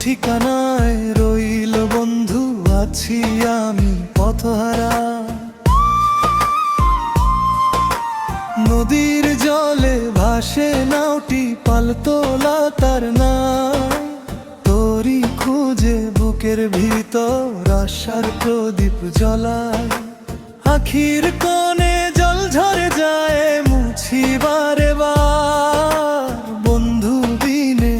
ঠিকানায় রইল বন্ধু, আছি আমি পথহারা। নদীর জলে ভাসে নাওটি, পালতোলা তার না। তোরি খুঁজে বুকের ভিতর আশার প্রদীপ জ্বলায়। আখির কোণে জল ঝরে যায় মুছিবারে বার। বন্ধু বিনে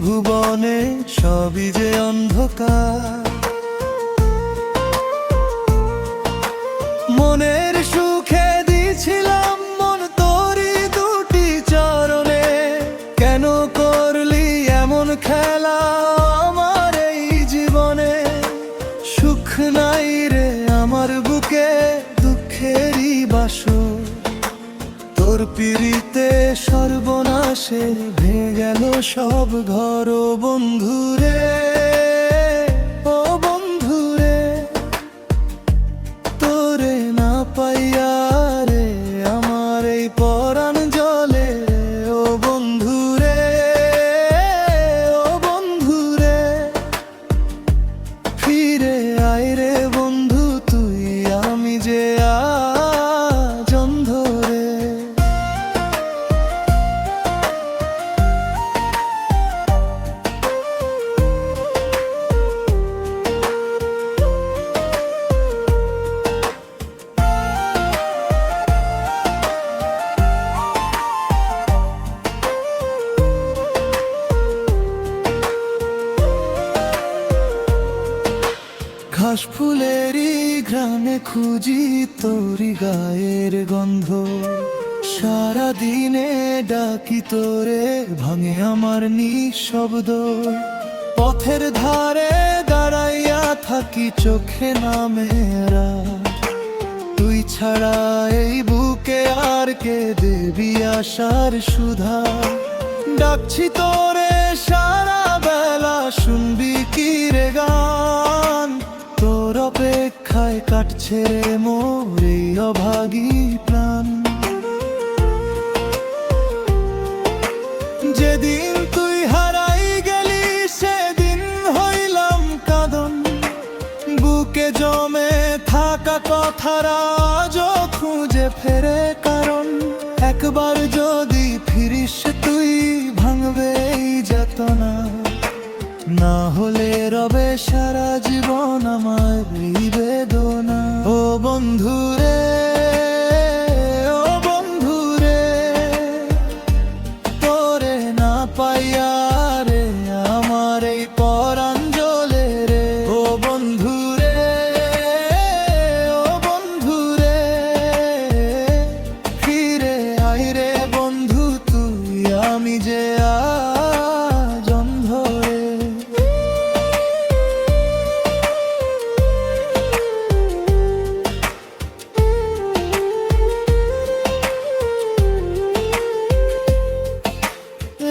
ভুবনে সবই যে অন্ধকার। মনের সুখে দিছিলাম মন তোরি দুটি চরণে, কেন করলি এমন খেলা আমার এই জীবনে? সুখ নাই রে আমার বুকে, দুঃখেরই বাসর। তোর পিড়িতে সর্বনাশে ভেঙে গেল সব ঘর। ও বন্ধুরে, ও বন্ধুরে, তোরে না পাইয়া রে আমার এই পরাণ জ্বলে। ও বন্ধুরে, ও বন্ধুরে, ফিরে আয় রে বন্ধু, তুই আমি যে আজ অন্ধ রে। ঘাস ফুলেরই ঘ্রাণে খুঁজি তোরি গায়ের গন্ধ। সারাদিনে ডাকি তোরে, ভাঙে আমার নিঃশব্দ। পথের ধারে দাঁড়াইয়া থাকি, চোখে নামে রাত। তুই ছাড়া এই বুকে আর কে দেবী আশার সুধা? ডাকছি তোরে সারা বেলা, শুনবি কি রে গান? তোর অপেক্ষায় কাটছে রে মোর এই অভাগী প্রাণ। যেদিন তুই হারাই গেলি সেদিন হইলাম কাঁদন। বুকে জমে থাকা কথারা আজও খুঁজে ফেরে কারণ। একবার যদি ফিরিস তুই, ভাঙবে এই যাতনা। না হলে রবে সারা জীবন আমার এই বেদনা। ও বন্ধুরে, ও বন্ধুরে, তোরে না পাইয়া রে আমার এই পরাণ জ্বলে রে। ও বন্ধুরে, ও বন্ধুরে, ফিরে আয় রে বন্ধু, তুই আমি যে আজ অন্ধ রে।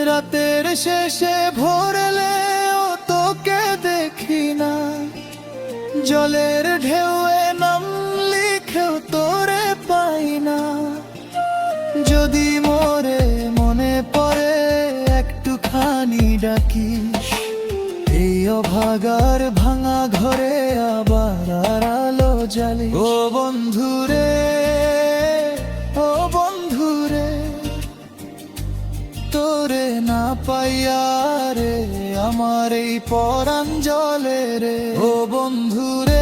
রাতের শেষে ভোরলে ও তোকে দেখি না। জলের ঢেউয়ে নাম লিখেও তোরে পাই না। যদি মোরে মনে পড়ে একটুখানি ডাকিস, এই অভাগার ভাঙা ঘরে আবার আর আলো জ্বালিস। ও বন্ধুরে, ও বন্ধুরে, তোরে না পাইয়া রে আমার এই পরাণ জ্বলে রে। ও বন্ধুরে।